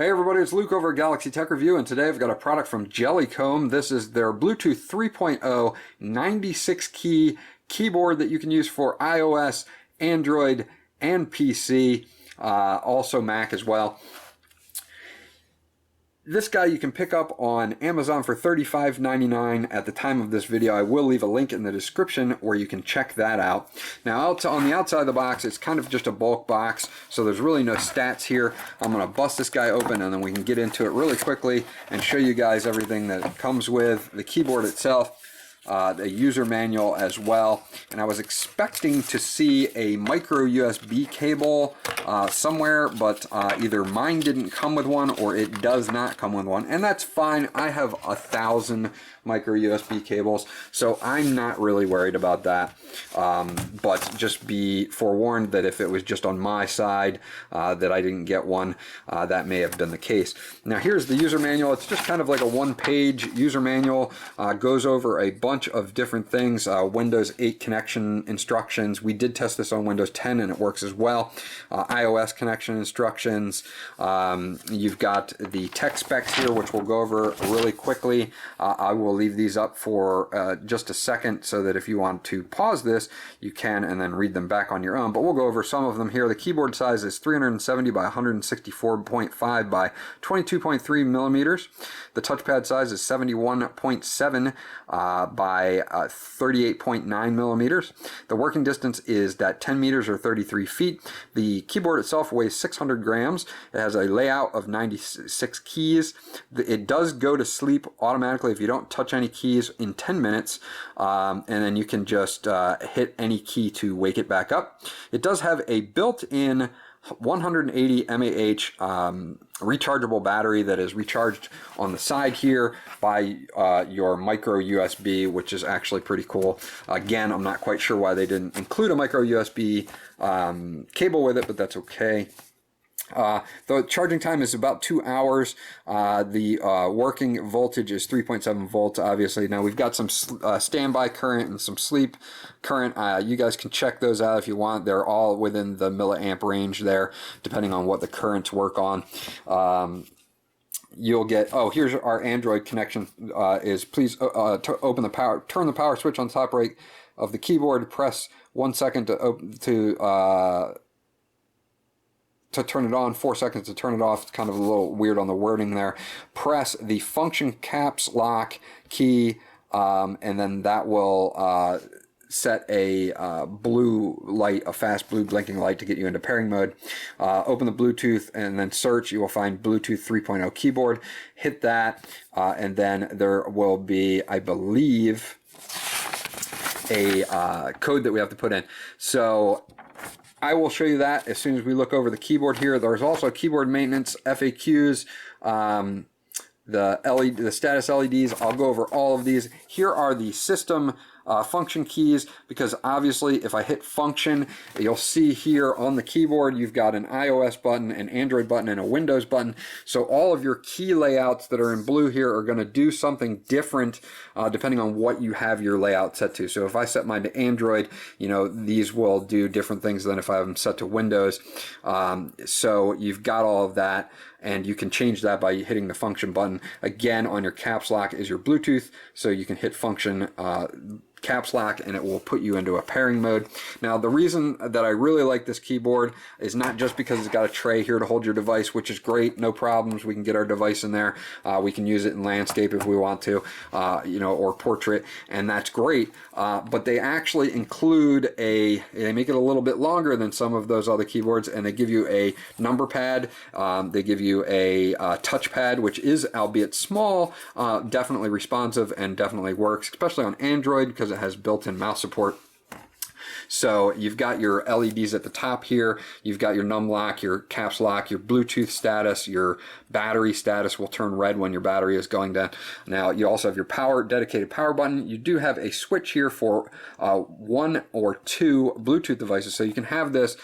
Hey everybody, it's Luke over at Galaxy Tech Review, and today I've got a product from Jellycomb. This is their Bluetooth 3.0 96 key keyboard that you can use for iOS, Android, and PC, also Mac as well. This guy you can pick up on Amazon for $35.99 at the time of this video. I will leave a link in the description where you can check that out. Now on the outside of the box, it's kind of just a bulk box, so there's really no stats here. I'm going to bust this guy open and then we can get into it really quickly and show you guys everything that it comes with, the keyboard itself, the user manual as well. And I was expecting to see a micro USB cable somewhere, but either mine didn't come with one or it does not come with one, and that's fine. I have 1,000 micro USB cables, so I'm not really worried about that, but just be forewarned that if it was just on my side that I didn't get one, that may have been the case. Now here's the user manual. It's just kind of like a one-page user manual. Goes over a bunch of different things. Windows 8 connection instructions. We did test this on Windows 10 and it works as well. iOS connection instructions. You've got the tech specs here, which we'll go over really quickly. I will leave these up for just a second so that if you want to pause this, you can and then read them back on your own. But we'll go over some of them here. The keyboard size is 370 by 164.5 by 22.3 millimeters. The touchpad size is 71.7 by 38.9 millimeters. The working distance is that 10 meters or 33 feet. The keyboard itself weighs 600 grams. It has a layout of 96 keys. It does go to sleep automatically if you don't touch any keys in 10 minutes, and then you can just hit any key to wake it back up. It does have a built-in 180 mAh rechargeable battery that is recharged on the side here by your micro USB, which is actually pretty cool. Again, I'm not quite sure why they didn't include a micro USB cable with it, but that's okay. The charging time is about 2 hours. The working voltage is 3.7 volts, obviously. Now we've got some standby current and some sleep current. You guys can check those out if you want. They're all within the milliamp range there, depending on what the currents work on. You'll get, oh, here's our Android connection. Please open the power, turn the power switch on the top right of the keyboard. Press 1 second to turn it on, 4 seconds to turn it off. It's kind of a little weird on the wording there. Press the function caps lock key, and then that will set a blue light, a fast blue blinking light to get you into pairing mode. Open the Bluetooth and then search. You will find Bluetooth 3.0 keyboard. Hit that, and then there will be, I believe, a code that we have to put in. So I will show you that as soon as we look over the keyboard here. There's also keyboard maintenance, FAQs, the status LEDs. I'll go over all of these. Here are the system function keys, because obviously if I hit function, you'll see here on the keyboard you've got an iOS button, an Android button, and a Windows button. So all of your key layouts that are in blue here are going to do something different depending on what you have your layout set to. So if I set mine to Android, you know, these will do different things than if I have them set to Windows. So you've got all of that, and you can change that by hitting the function button. Again, on your caps lock is your Bluetooth, so you can hit function caps lock and it will put you into a pairing mode. Now the reason that I really like this keyboard is not just because it's got a tray here to hold your device, which is great, no problems. We can get our device in there. We can use it in landscape if we want to, you know, or portrait, and that's great. But they actually include they make it a little bit longer than some of those other keyboards, and they give you a number pad. They give you a touch pad, which is, albeit small, definitely responsive and definitely works, especially on Android because it has built-in mouse support. So you've got your LEDs at the top here, you've got your num lock, your caps lock, your Bluetooth status, your battery status will turn red when your battery is going down. Now you also have your dedicated power button. You do have a switch here for 1 or 2 Bluetooth devices, so you can have this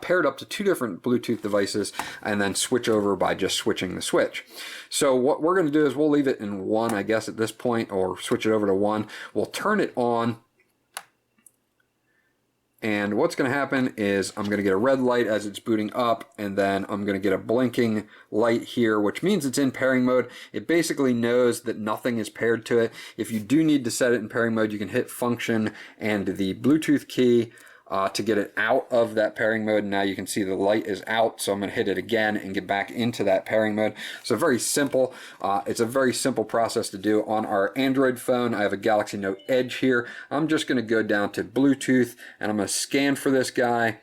paired up to 2 different Bluetooth devices and then switch over by just switching the switch. So what we're going to do is we'll leave it in 1, I guess, at this point, or switch it over to 1. We'll turn it on, And what's going to happen is I'm going to get a red light as it's booting up, and then I'm going to get a blinking light here, which means it's in pairing mode. It basically knows that nothing is paired to it. If you do need to set it in pairing mode, you can hit function and the Bluetooth key to get it out of that pairing mode. Now you can see the light is out, so I'm going to hit it again and get back into that pairing mode. So very simple. It's a very simple process to do on our Android phone. I have a Galaxy Note Edge here. I'm just going to go down to Bluetooth, and I'm going to scan for this guy,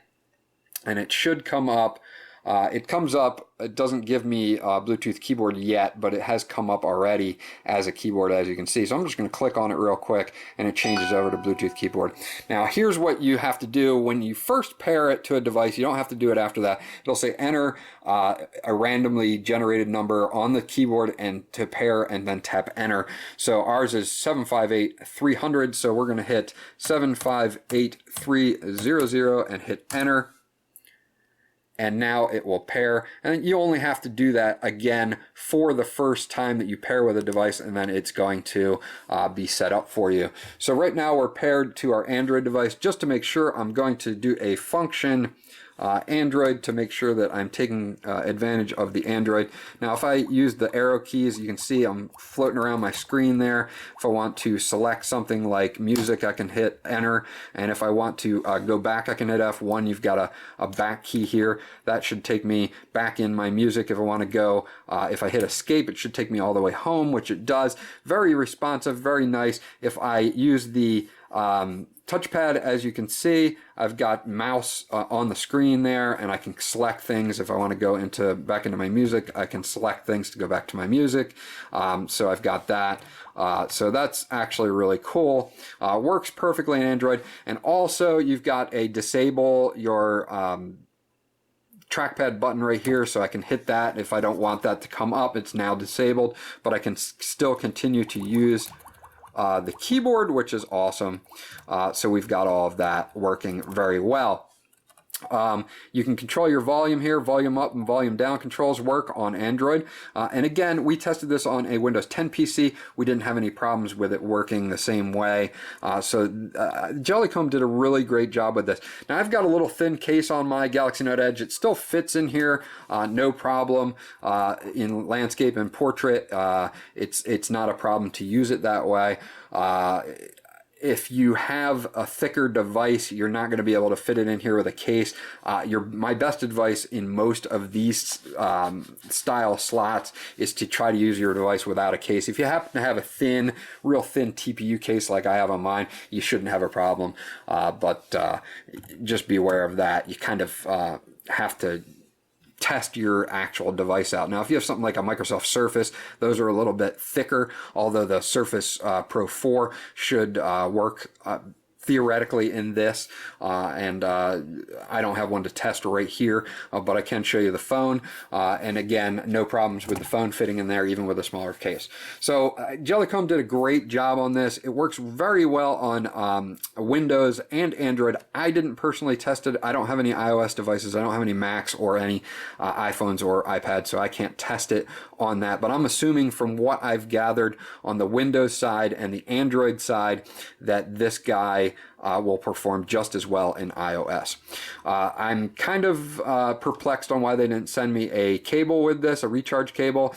and it should come up. It comes up, it doesn't give me a Bluetooth keyboard yet, but it has come up already as a keyboard, as you can see. So I'm just going to click on it real quick, and it changes over to Bluetooth keyboard. Now here's what you have to do when you first pair it to a device. You don't have to do it after that. It'll say enter a randomly generated number on the keyboard and to pair, and then tap enter. So ours is 758-300, so we're going to hit 758-300 and hit enter. And now it will pair, and you only have to do that again for the first time that you pair with a device, and then it's going to be set up for you. So right now we're paired to our Android device. Just to make sure, I'm going to do a function Android to make sure that I'm taking advantage of the Android. Now if I use the arrow keys, you can see I'm floating around my screen there. If I want to select something like music, I can hit enter, and if I want to go back, I can hit F1. You've got a back key here. That should take me back in my music. If I want to go, if I hit escape, it should take me all the way home, which it does. Very responsive, very nice. If I use the touchpad, as you can see, I've got mouse on the screen there, and I can select things. If I want to go back into my music, I can select things to go back to my music. So I've got that. So that's actually really cool. Works perfectly in Android. And also you've got a disable your trackpad button right here, so I can hit that. If I don't want that to come up, it's now disabled, but I can still continue to use the keyboard, which is awesome. So we've got all of that working very well. You can control your volume here. Volume up and volume down controls work on Android. And again, we tested this on a Windows 10 PC. We didn't have any problems with it working the same way. So Jellycomb did a really great job with this. Now I've got a little thin case on my Galaxy Note Edge. It still fits in here, no problem. In landscape and portrait, it's not a problem to use it that way. If you have a thicker device, you're not going to be able to fit it in here with a case. My best advice in most of these style slots is to try to use your device without a case. If you happen to have a real thin TPU case like I have on mine, you shouldn't have a problem. But just be aware of that. You kind of have to test your actual device out. Now, if you have something like a Microsoft Surface, those are a little bit thicker, although the Surface Pro 4 should work theoretically in this, and I don't have one to test right here, but I can show you the phone, and again, no problems with the phone fitting in there, even with a smaller case. So Jellycomb did a great job on this. It works very well on Windows and Android. I didn't personally test it. I don't have any iOS devices. I don't have any Macs or any iPhones or iPads, so I can't test it on that, but I'm assuming from what I've gathered on the Windows side and the Android side that this guy will perform just as well in iOS. I'm kind of perplexed on why they didn't send me a cable with this, a recharge cable.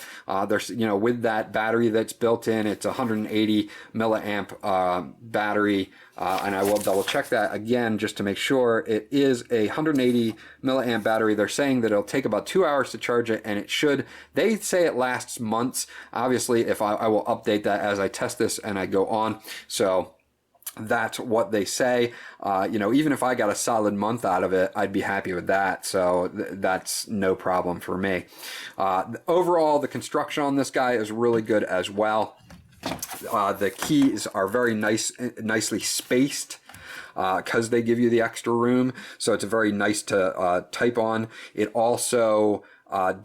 There's, with that battery that's built in, it's a 180 milliamp battery, and I will double check that again just to make sure. It is a 180 milliamp battery. They're saying that it'll take about 2 hours to charge it, and they say it lasts months. Obviously, if I will update that as I test this and I go on. So that's what they say. Even if I got a solid month out of it, I'd be happy with that. So that's no problem for me. Overall, the construction on this guy is really good as well. The keys are very nicely spaced, because they give you the extra room. So it's very nice to type on. It also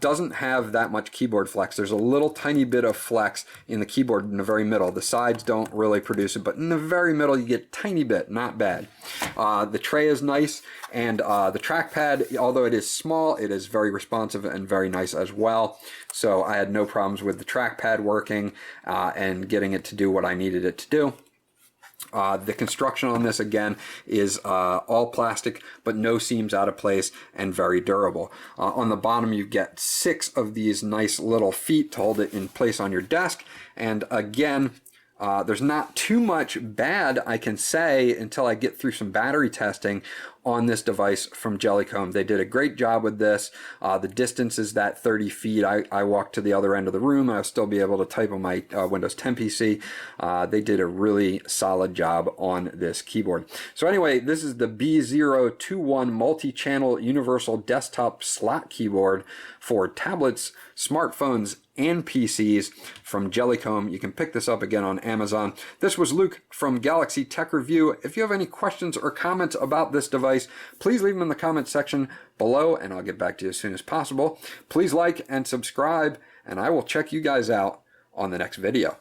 doesn't have that much keyboard flex. There's a little tiny bit of flex in the keyboard in the very middle. The sides don't really produce it, but in the very middle you get a tiny bit, not bad. The tray is nice, and the trackpad, although it is small, it is very responsive and very nice as well. So I had no problems with the trackpad working and getting it to do what I needed it to do. The construction on this, again, is all plastic, but no seams out of place and very durable. On the bottom, you get 6 of these nice little feet to hold it in place on your desk. And again, there's not too much bad I can say until I get through some battery testing on this device from Jellycomb. They did a great job with this. The distance is that 30 feet. I walked to the other end of the room and I'll still be able to type on my Windows 10 PC. They did a really solid job on this keyboard. So anyway, this is the B021 multi-channel universal desktop slot keyboard for tablets, smartphones, and PCs from Jellycomb. You can pick this up again on Amazon. This was Luke from Galaxy Tech Review. If you have any questions or comments about this device, please leave them in the comment section below and I'll get back to you as soon as possible. Please like and subscribe, and I will check you guys out on the next video.